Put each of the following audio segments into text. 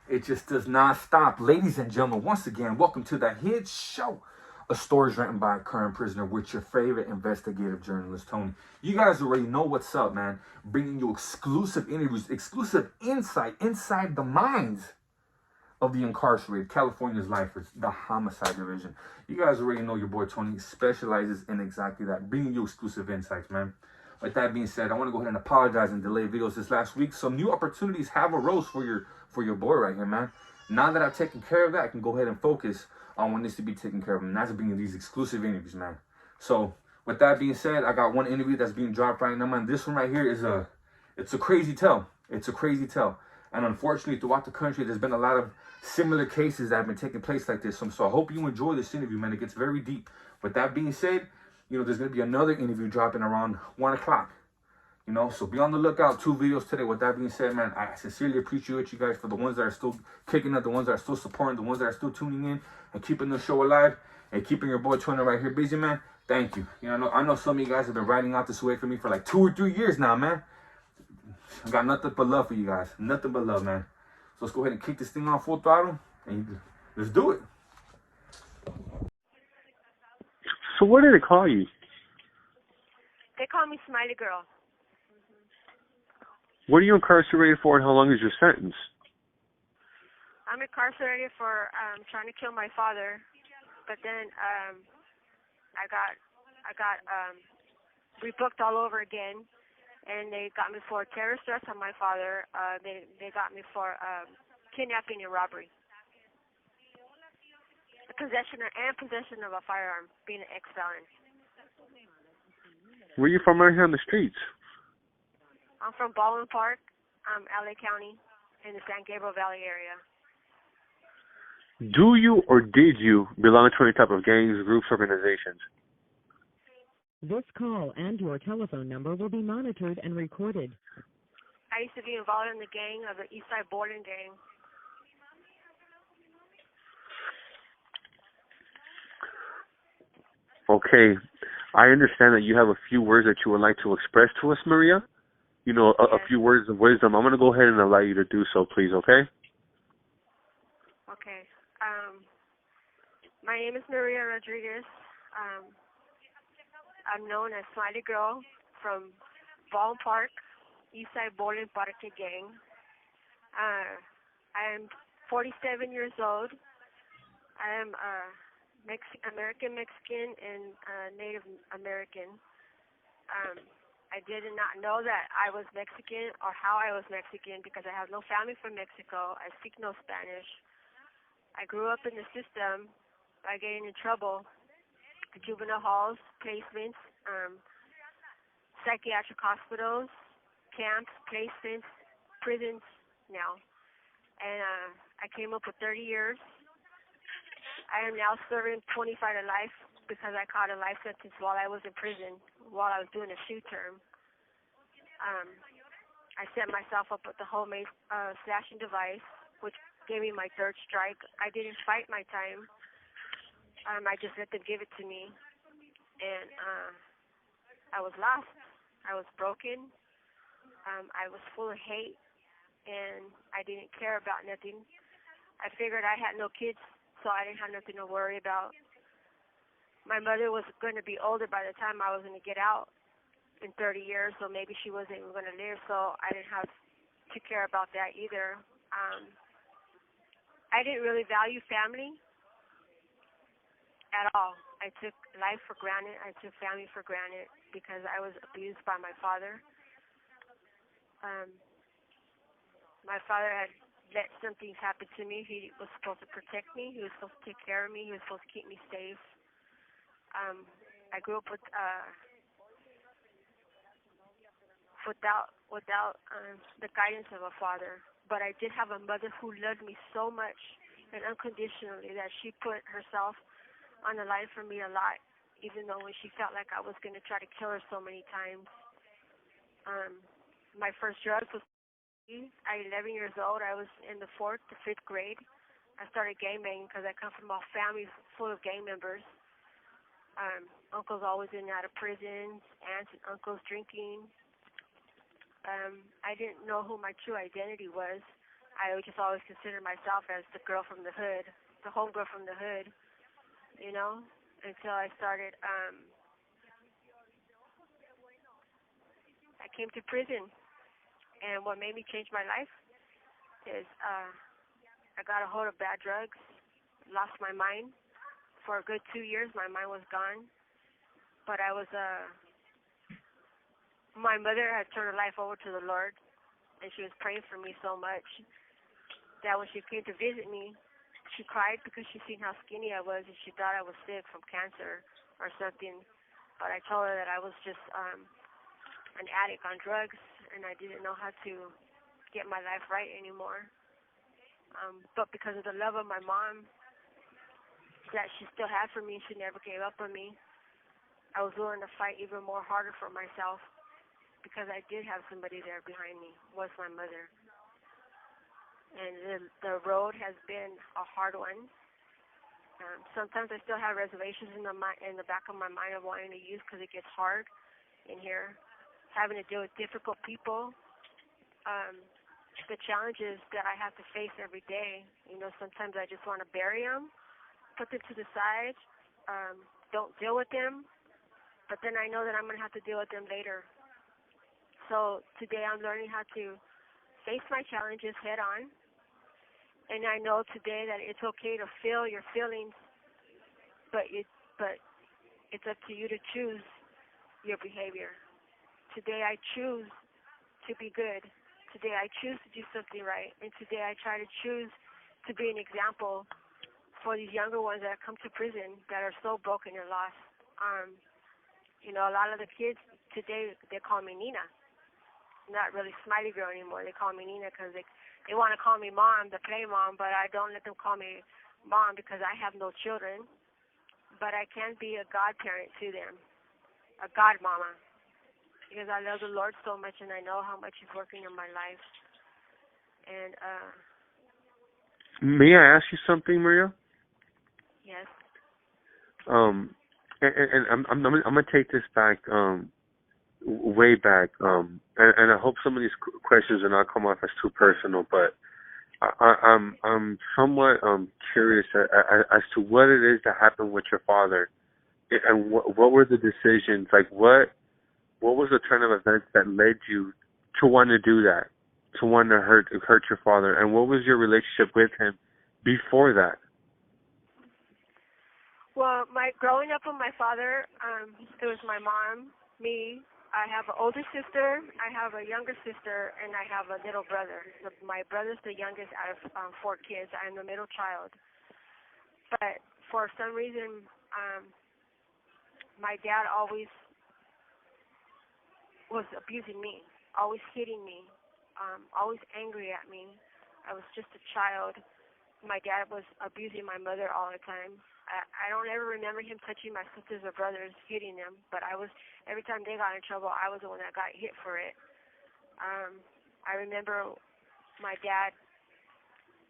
It just does not stop. Ladies and gentlemen, once again, welcome to the hit show. A stories written by a current prisoner with your favorite investigative journalist, Tony. You guys already know what's up, man. Bringing you exclusive interviews, exclusive insight inside the minds of the incarcerated, California's lifers, the homicide division. You guys already know your boy Tony specializes in exactly that, bringing you exclusive insights, man. With that being said, I want to go ahead and apologize and delay videos this last week. Some new opportunities have arose for your boy right here, man. Now that I've taken care of that, I can go ahead and focus on what needs to be taken care of, and that's bringing these exclusive interviews, man. So with that being said, I got one interview that's being dropped right now, man. This one right here is it's a crazy tale. It's a crazy tale. And unfortunately, throughout the country, there's been a lot of similar cases that have been taking place like this. So I hope you enjoy this interview, man. It gets very deep. With that being said, there's going to be another interview dropping around 1 o'clock. So be on the lookout. 2 videos today. With that being said, man, I sincerely appreciate you guys for the ones that are still kicking it, the ones that are still supporting, the ones that are still tuning in and keeping the show alive and keeping your boy Tony right here busy, man. Thank you. I know some of you guys have been riding out this way for me for like 2 or 3 years now, man. I got nothing but love for you guys. Nothing but love, man. So let's go ahead and kick this thing off full throttle and let's do it. So what did they call you? They call me Smiley Girl. What are you incarcerated for, and how long is your sentence? I'm incarcerated for trying to kill my father, but then I got rebooked all over again, and they got me for terrorist threats on my father. They got me for kidnapping and robbery, possession of a firearm, being an ex-felon. Where are you from right here on the streets? I'm from Baldwin Park, LA County, in the San Gabriel Valley area. Do you or did you belong to any type of gangs, groups, organizations? This call and your telephone number will be monitored and recorded. I used to be involved in the gang of the East Side Boarding Gang. Okay. I understand that you have a few words that you would like to express to us, Maria. A few words of wisdom. I'm going to go ahead and allow you to do so, please, okay? Okay. My name is Maria Rodriguez. I'm known as Smiley Girl from Baldwin Park, Eastside Boarding Park Gang. I am 47 years old. I am American Mexican and Native American. I did not know that I was Mexican or how I was Mexican because I have no family from Mexico. I speak no Spanish. I grew up in the system by getting in trouble. Juvenile halls, placements, psychiatric hospitals, camps, placements, prisons now. And I came up with 30 years. I am now serving 25 to life because I caught a life sentence while I was in prison, while I was doing a shoe term. I set myself up with the homemade slashing device, which gave me my 3rd strike. I didn't fight my time. I just let them give it to me. And I was lost. I was broken. I was full of hate, and I didn't care about nothing. I figured I had no kids, so I didn't have nothing to worry about. My mother was going to be older by the time I was going to get out in 30 years, so maybe she wasn't even going to live, so I didn't have to care about that either. I didn't really value family at all. I took life for granted. I took family for granted because I was abused by my father. My father had let some things happen to me. He was supposed to protect me. He was supposed to take care of me. He was supposed to keep me safe. I grew up without the guidance of a father, but I did have a mother who loved me so much and unconditionally that she put herself on the line for me a lot, even though when she felt like I was going to try to kill her so many times. My first drugs was at 11 years old. I was in the 4th to 5th grade. I started gangbanging because I come from a family full of gang members. Uncles always in and out of prisons, aunts and uncles drinking. I didn't know who my true identity was. I just always considered myself as the girl from the hood, the homegirl from the hood, you know, until I started, I came to prison. And what made me change my life is I got a hold of bad drugs, lost my mind. For a good 2 years, my mind was gone. But I was, my mother had turned her life over to the Lord, and she was praying for me so much that when she came to visit me, she cried because she seen how skinny I was, and she thought I was sick from cancer or something. But I told her that I was just an addict on drugs, and I didn't know how to get my life right anymore. But because of the love of my mom that she still had for me, she never gave up on me. I was willing to fight even more harder for myself because I did have somebody there behind me, was my mother. And the road has been a hard one. Sometimes I still have reservations in the back of my mind of wanting to use because it gets hard in here, having to deal with difficult people. The challenges that I have to face every day. You know, sometimes I just want to bury them, put them to the side, don't deal with them, but then I know that I'm going to have to deal with them later. So today I'm learning how to face my challenges head on, and I know today that it's okay to feel your feelings, but it's up to you to choose your behavior. Today I choose to be good. Today I choose to do something right, and today I try to choose to be an example for these younger ones that come to prison that are so broken and lost. You know, a lot of the kids today, they call me Nina. Not really Smiley girl anymore. They call me Nina because they want to call me mom, the play mom, but I don't let them call me mom because I have no children. But I can be a godparent to them, a godmama, because I love the Lord so much and I know how much He's working in my life. And may I ask you something, Maria? yes. And I'm gonna take this back, way back, and I hope some of these questions are not come off as too personal, but I'm somewhat curious as to what it is that happened with your father, and what were the decisions, like what was the turn of events that led you to want to do that, to want to hurt your father, and what was your relationship with him before that? Well, growing up with my father, it was my mom, me. I have an older sister, I have a younger sister, and I have a little brother. My brother's the youngest out of 4 kids. I'm the middle child. But for some reason, my dad always was abusing me, always hitting me, always angry at me. I was just a child. My dad was abusing my mother all the time. I don't ever remember him touching my sisters or brothers, hitting them, but every time they got in trouble, I was the one that got hit for it. I remember my dad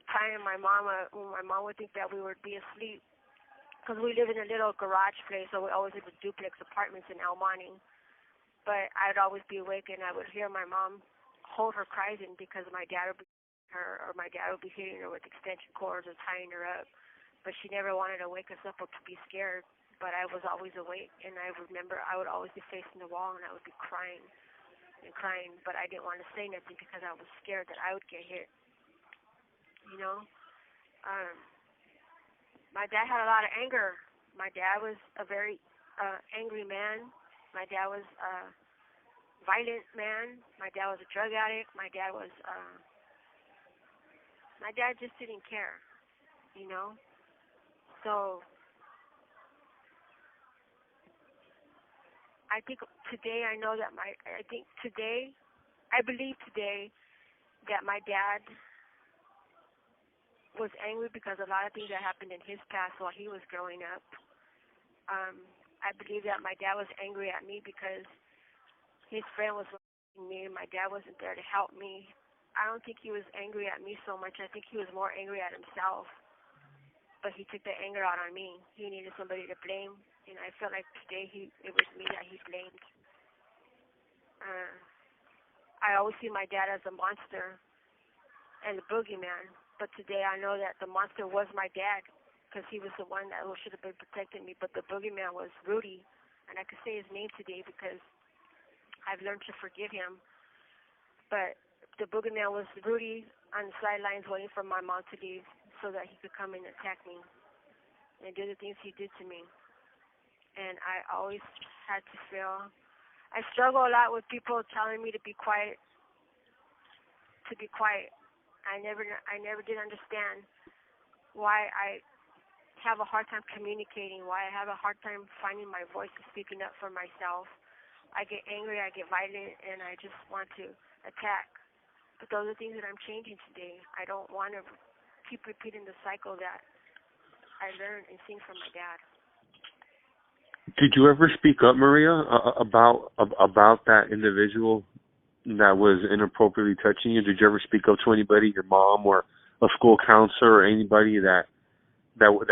tying my mama when my mom would think that we would be asleep, because we live in a little garage place, so we always live in duplex apartments in El Monte. But I'd always be awake, and I would hear my mom hold her crying because my dad would be her, or my dad would be hitting her with extension cords or tying her up. But she never wanted to wake us up or to be scared. But I was always awake, and I remember I would always be facing the wall, and I would be crying and crying. But I didn't want to say nothing because I was scared that I would get hit. You know? My dad had a lot of anger. My dad was a very angry man. My dad was a violent man. My dad was a drug addict. My dad just didn't care, you know? So I think today I know that I believe today that my dad was angry because a lot of things that happened in his past while he was growing up. I believe that my dad was angry at me because his friend was with me and my dad wasn't there to help me. I don't think he was angry at me so much. I think he was more angry at himself. But he took the anger out on me. He needed somebody to blame, and I felt like today it was me that he blamed. I always see my dad as a monster. and the boogeyman. But today I know that the monster was my dad, because he was the one that should have been protecting me. But the boogeyman was Rudy, and I could say his name today because I've learned to forgive him. But the boogeyman was Rudy on the sidelines waiting for my mom to leave so that he could come and attack me and do the things he did to me. And I always had to feel, I struggle a lot with people telling me to be quiet, I never did understand why I have a hard time communicating, why I have a hard time finding my voice and speaking up for myself. I get angry, I get violent, and I just want to attack. But those are things that I'm changing today. I don't want to keep repeating the cycle that I learned and seen from my dad. Did you ever speak up, Maria, about that individual that was inappropriately touching you? Did you ever speak up to anybody, your mom or a school counselor or anybody that would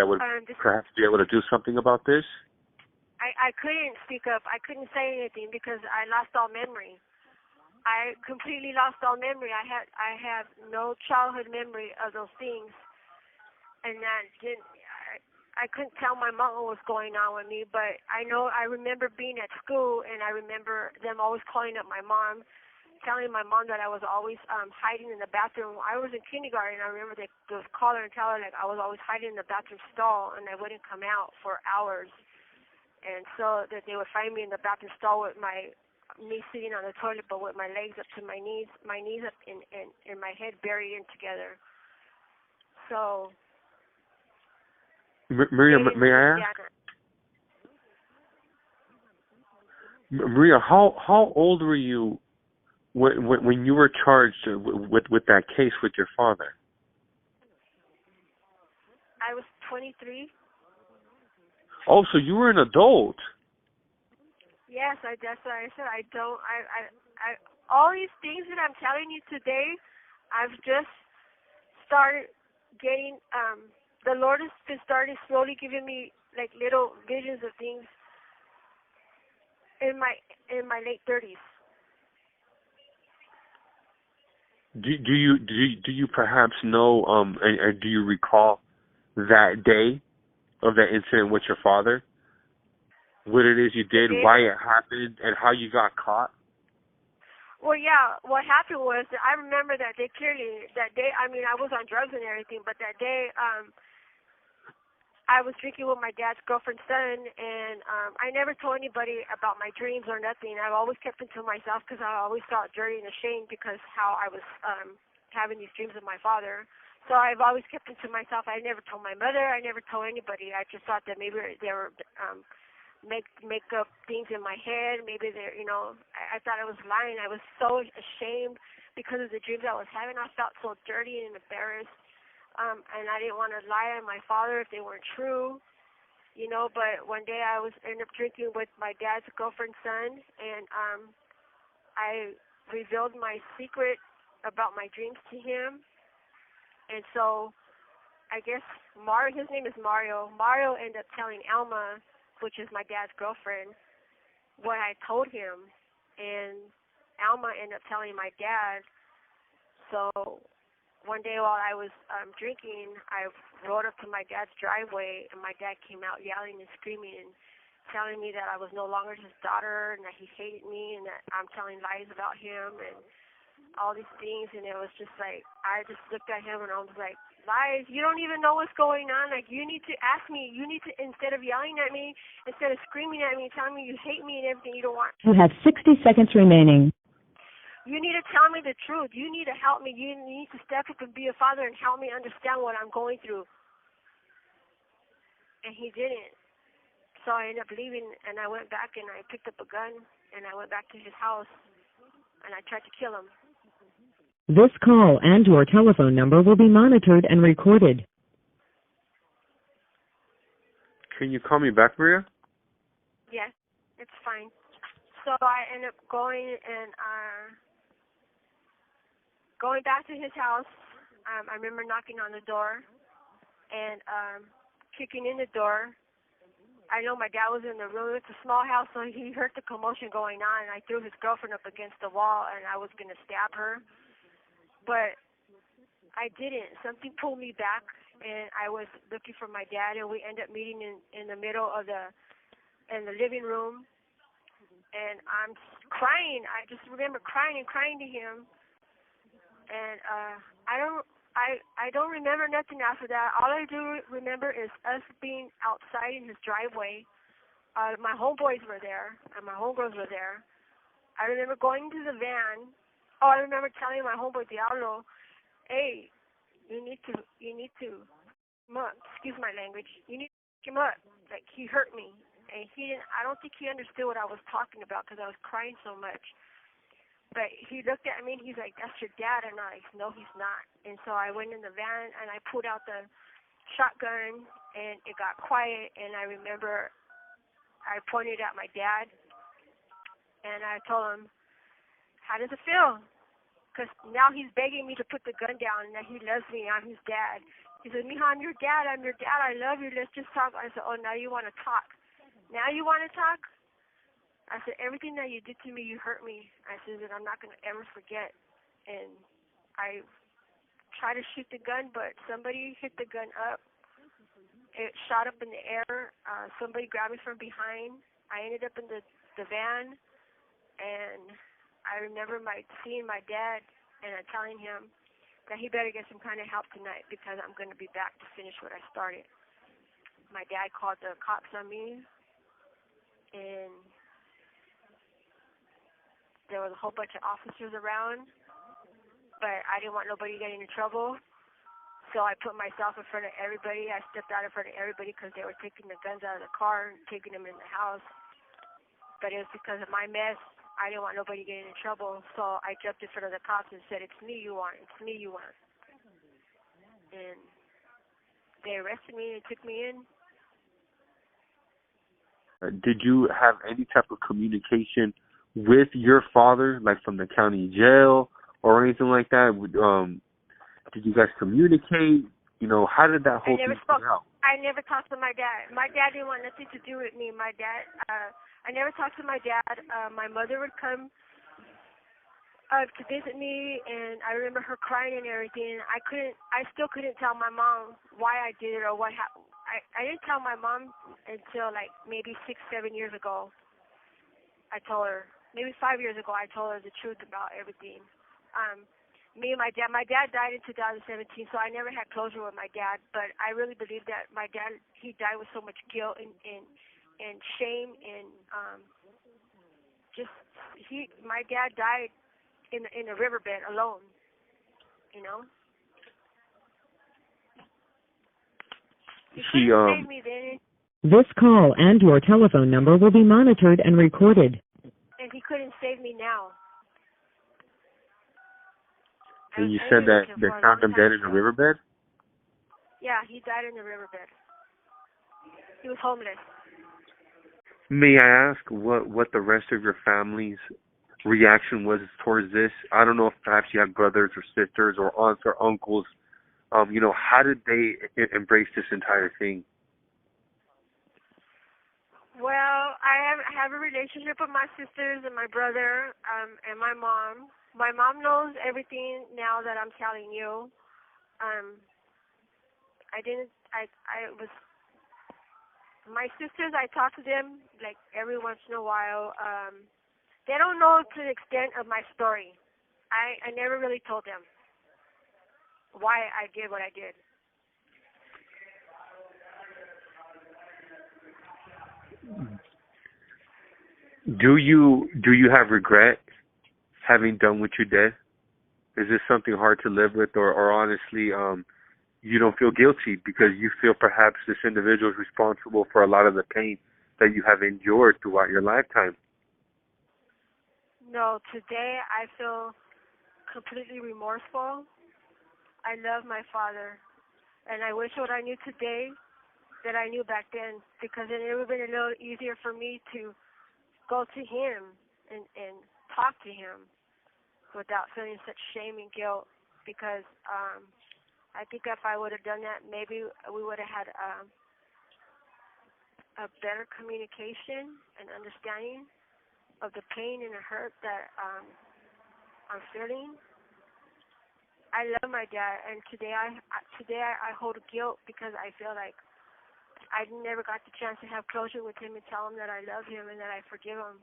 perhaps be able to do something about this? I couldn't speak up. I couldn't say anything because I lost all memory. I completely lost all memory. I have no childhood memory of those things, and that didn't. I couldn't tell my mom what was going on with me, but I remember being at school, and I remember them always calling up my mom, telling my mom that I was always hiding in the bathroom. I was in kindergarten, and I remember they would call her and tell her like I was always hiding in the bathroom stall, and I wouldn't come out for hours, and so that they would find me in the bathroom stall with me sitting on the toilet, but with my legs up to my knees up and my head buried in together. So. Maria, may I ask? Maria, how old were you when you were charged with that case with your father? I was 23. Oh, so you were an adult. Yes, that's what I said. I all these things that I'm telling you today, I've just started getting. The Lord has been started slowly giving me like little visions of things in my late 30s. Do you perhaps know and do you recall that day of that incident with your father? What it is you did, why it happened, and how you got caught? Well, yeah, what happened was that I remember that day clearly. That day, I mean, I was on drugs and everything, but that day, I was drinking with my dad's girlfriend's son, and I never told anybody about my dreams or nothing. I've always kept them to myself because I always felt dirty and ashamed because how I was having these dreams of my father. So I've always kept them to myself. I never told my mother. I never told anybody. I just thought that maybe they were make up things in my head. Maybe they're, I thought I was lying. I was so ashamed because of the dreams I was having. I felt so dirty and embarrassed. And I didn't want to lie on my father if they weren't true, but one day I ended up drinking with my dad's girlfriend's son, and I revealed my secret about my dreams to him. And so I guess his name is Mario. Mario ended up telling Alma, which is my dad's girlfriend, what I told him, and Alma ended up telling my dad. So one day while I was drinking, I rode up to my dad's driveway, and my dad came out yelling and screaming and telling me that I was no longer his daughter and that he hated me and that I'm telling lies about him and all these things. And it was just like, I just looked at him and I was like, lies? You don't even know what's going on. Like, you need to ask me. You need to, instead of yelling at me, instead of screaming at me, telling me you hate me and everything, you don't want. You have 60 seconds remaining. You need to tell me the truth. You need to help me. You need to step up and be a father and help me understand what I'm going through. And he didn't. So I ended up leaving, and I went back and I picked up a gun, and I went back to his house, and I tried to kill him. This call and your telephone number will be monitored and recorded. Can you call me back, Maria? Yes, it's fine. So I ended up going back to his house. I remember knocking on the door and kicking in the door. I know my dad was in the room. It's a small house, so he heard the commotion going on, and I threw his girlfriend up against the wall, and I was going to stab her. But I didn't. Something pulled me back, and I was looking for my dad, and we ended up meeting in the middle of in the living room, and I'm crying. I just remember crying to him, and I don't remember nothing after that. All I do remember is us being outside in his driveway. My homeboys were there, and my homegirls were there. I remember going to the van. Oh, I remember telling my homeboy Diablo, hey, you need to excuse my language, you need to pick him up. Like, he hurt me. And I don't think he understood what I was talking about because I was crying so much. But he looked at me and he's like, that's your dad. And I'm like, no, he's not. And so I went in the van and I pulled out the shotgun and it got quiet. And I remember I pointed at my dad and I told him, how does it feel? Because now he's begging me to put the gun down and that he loves me. I'm his dad. He said, Mija, I'm your dad. I love you. Let's just talk. I said, oh, now you want to talk. Now you want to talk? I said, everything that you did to me, you hurt me. I said that I'm not going to ever forget. And I tried to shoot the gun, but somebody hit the gun up. It shot up in the air. Somebody grabbed me from behind. I ended up in the van, and I remember seeing my dad and telling him that he better get some kind of help tonight because I'm going to be back to finish what I started. My dad called the cops on me, and there was a whole bunch of officers around, but I didn't want nobody getting in trouble, so I put myself in front of everybody. I stepped out in front of everybody because they were taking the guns out of the car and taking them in the house, but it was because of my mess. I didn't want nobody getting in trouble, so I jumped in front of the cops and said, it's me you want, it's me you want. And they arrested me and took me in. Did you have any type of communication with your father, like from the county jail or anything like that? Did you guys communicate? You know, how did that whole thing play out? I never talked to my dad. My dad didn't want nothing to do with me. I never talked to my dad. My mother would come to visit me, and I remember her crying and everything. I still couldn't tell my mom why I did it or what happened. I didn't tell my mom until like maybe 6-7 years ago. I told her, maybe 5 years ago, I told her the truth about everything. Me and my dad died in 2017, so I never had closure with my dad, but I really believe that my dad, he died with so much guilt and shame, and my dad died in a riverbed alone, you know. He couldn't save me then. This call and your telephone number will be monitored and recorded. And he couldn't save me now. And you said that they found him dead in a riverbed? Yeah, he died in the riverbed. He was homeless. May I ask what the rest of your family's reaction was towards this? I don't know if perhaps you have brothers or sisters or aunts or uncles. You know, how did they embrace this entire thing? Well, I have a relationship with my sisters and my brother and my mom. My mom knows everything now that I'm telling you. My sisters, I talk to them like every once in a while. They don't know to the extent of my story. I never really told them why I did what I did. Do you have regret having done what you did? Is this something hard to live with, or honestly, you don't feel guilty because you feel perhaps this individual is responsible for a lot of the pain that you have endured throughout your lifetime? No, today I feel completely remorseful. I love my father, and I wish what I knew today that I knew back then, because it would have been a little easier for me to go to him and talk to him without feeling such shame and guilt, because I think if I would have done that, maybe we would have had a better communication and understanding of the pain and the hurt that I'm feeling. I love my dad, and today I hold guilt because I feel like I never got the chance to have closure with him and tell him that I love him and that I forgive him.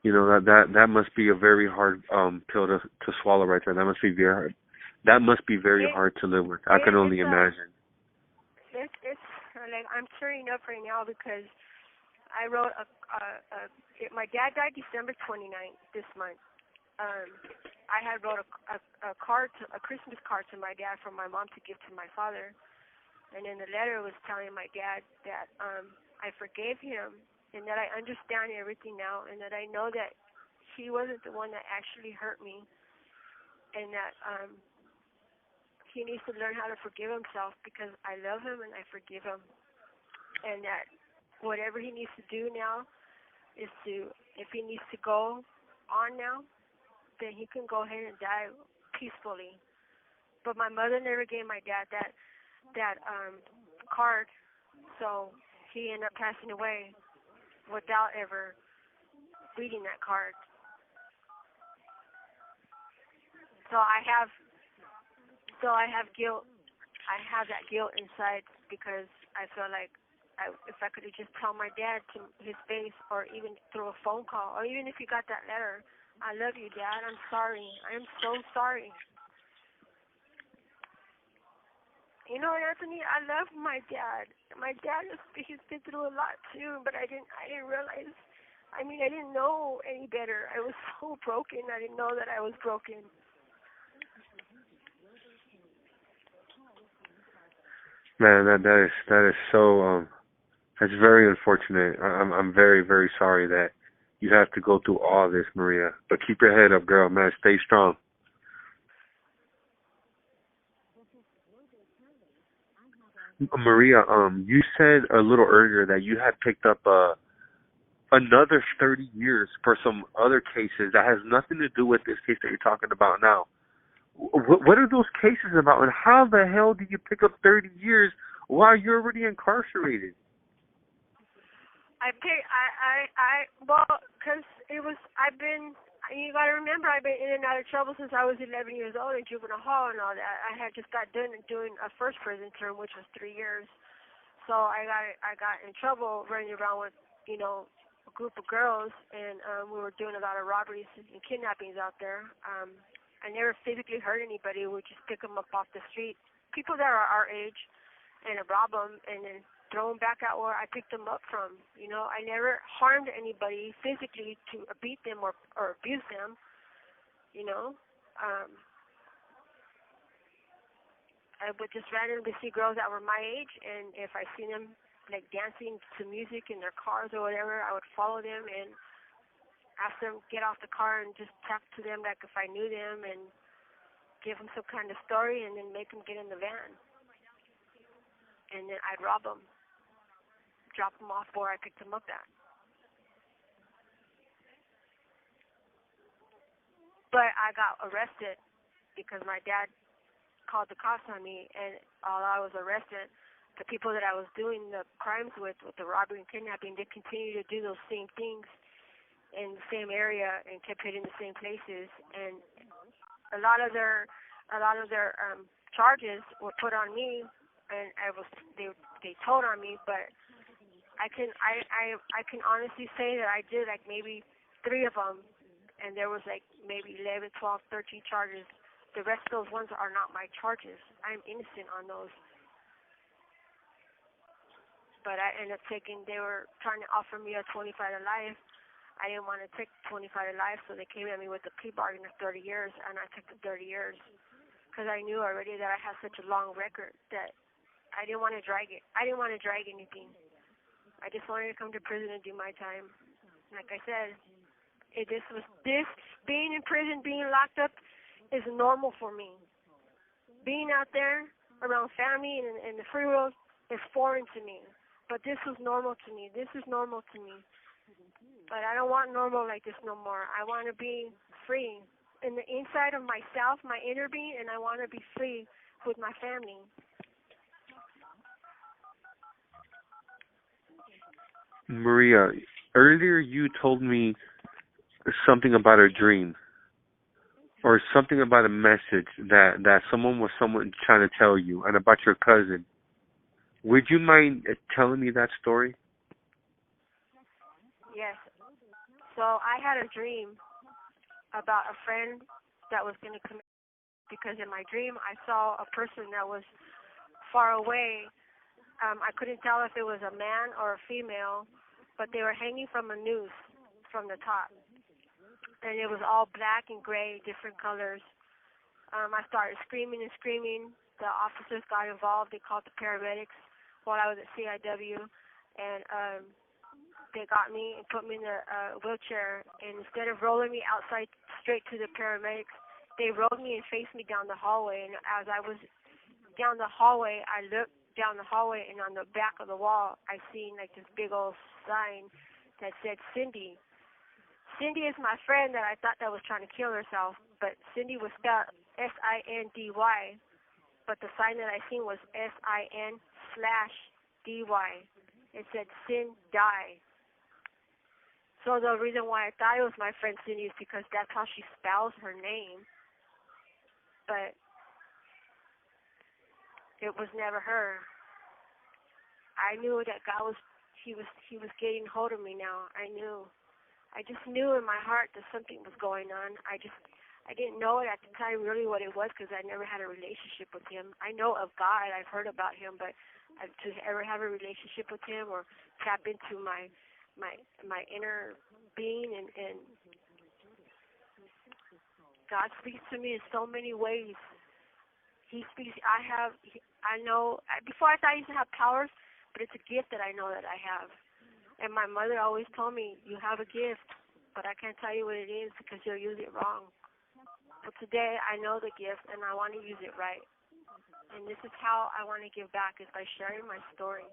You know, that must be a very hard pill to swallow right there. That must be very hard. That must be very hard to live with. I can only imagine. It's like I'm tearing up right now because I wrote my dad died December 29th this month. I had wrote a Christmas card to my dad for my mom to give to my father, and in the letter was telling my dad that I forgave him and that I understand everything now and that I know that he wasn't the one that actually hurt me, and that he needs to learn how to forgive himself because I love him and I forgive him, and that whatever he needs to do now is if he needs to go on now, then he can go ahead and die peacefully. But my mother never gave my dad that card, so he ended up passing away without ever reading that card. So I have guilt. I have that guilt inside because I feel like if I could have just told my dad to his face, or even through a phone call, or even if he got that letter, I love you, Dad. I'm sorry. I am so sorry. You know, Anthony, I love my dad. My dad he's been through a lot too, but I didn't realize. I mean, I didn't know any better. I was so broken. I didn't know that I was broken. Man, that is so that's very unfortunate. I'm very, very sorry that you have to go through all this, Maria. But keep your head up, girl, man. Stay strong. Maria, you said a little earlier that you had picked up another 30 years for some other cases that has nothing to do with this case that you're talking about now. What are those cases about, and how the hell do you pick up 30 years while you're already incarcerated? Well, because you got to remember, I've been in and out of trouble since I was 11 years old in juvenile hall and all that. I had just got done doing a first prison term, which was 3 years. So I got in trouble running around with, a group of girls, and we were doing a lot of robberies and kidnappings out there. I never physically hurt anybody. We would just pick them up off the street, people that are our age, and rob them and then throw them back out where I picked them up from. I never harmed anybody physically to beat them or abuse them. I would just randomly see girls that were my age, and if I seen them like dancing to music in their cars or whatever, I would follow them and ask them to get off the car and just talk to them like if I knew them and give them some kind of story and then make them get in the van. And then I'd rob them, drop them off where I picked them up at. But I got arrested because my dad called the cops on me, and while I was arrested, the people that I was doing the crimes with the robbery and kidnapping, they continued to do those same things in the same area and kept hitting the same places. And a lot of their charges were put on me, and they told on me, but I can honestly say that I did like maybe 3 of them, and there was like maybe 11, 12, 13 charges. The rest of those ones are not my charges. I'm innocent on those. But I ended up they were trying to offer me a 25 to life. I didn't want to take 25 to life, so they came at me with a plea bargain of 30 years, and I took the 30 years because I knew already that I had such a long record that I didn't want to drag it. I didn't want to drag anything. I just wanted to come to prison and do my time. Like I said, being in prison, being locked up is normal for me. Being out there around family and in the free world is foreign to me. But this was normal to me. This is normal to me. But I don't want normal like this no more. I want to be free in the inside of myself, my inner being, and I want to be free with my family. Maria, earlier you told me something about a dream. or something about a message that someone trying to tell you, and about your cousin. Would you mind telling me that story? Yes. So I had a dream about a friend that was going to commit, because in my dream I saw a person that was far away. I couldn't tell if it was a man or a female, but they were hanging from a noose from the top. And it was all black and gray, different colors. I started screaming and screaming. The officers got involved. They called the paramedics while I was at CIW, and they got me and put me in a wheelchair. And instead of rolling me outside straight to the paramedics, they rolled me and faced me down the hallway. And as I was down the hallway, I looked down the hallway, and on the back of the wall, I seen like this big old sign that said Cindy. Cindy is my friend that I thought that was trying to kill herself, but Cindy was spelled S-I-N-D-Y, but the sign that I seen was S-I-N/D-Y. It said Sin Die. So the reason why I thought it was my friend Cindy is because that's how she spells her name, but it was never her. I knew that God was, he was getting hold of me now. I just knew in my heart that something was going on. I didn't know it at the time really what it was, because I never had a relationship with him. I know of God, I've heard about him, but to ever have a relationship with him or tap into my inner being, and God speaks to me in so many ways. He speaks. I know. Before I thought I used to have powers, but it's a gift that I know that I have. And my mother always told me, you have a gift, but I can't tell you what it is because you'll use it wrong. But today I know the gift, and I want to use it right. And this is how I want to give back, is by sharing my story.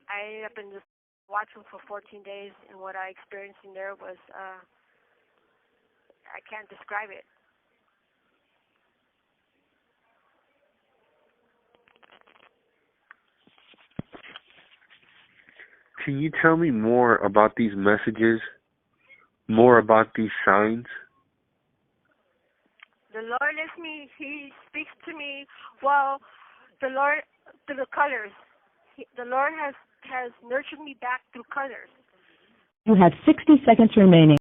I ended up in this watchroom for 14 days, and what I experienced in there was, I can't describe it. Can you tell me more about these messages? More about these signs? The Lord lets me, He speaks to me, well, the Lord, through the colors. The Lord has nurtured me back through colors. You have 60 seconds remaining.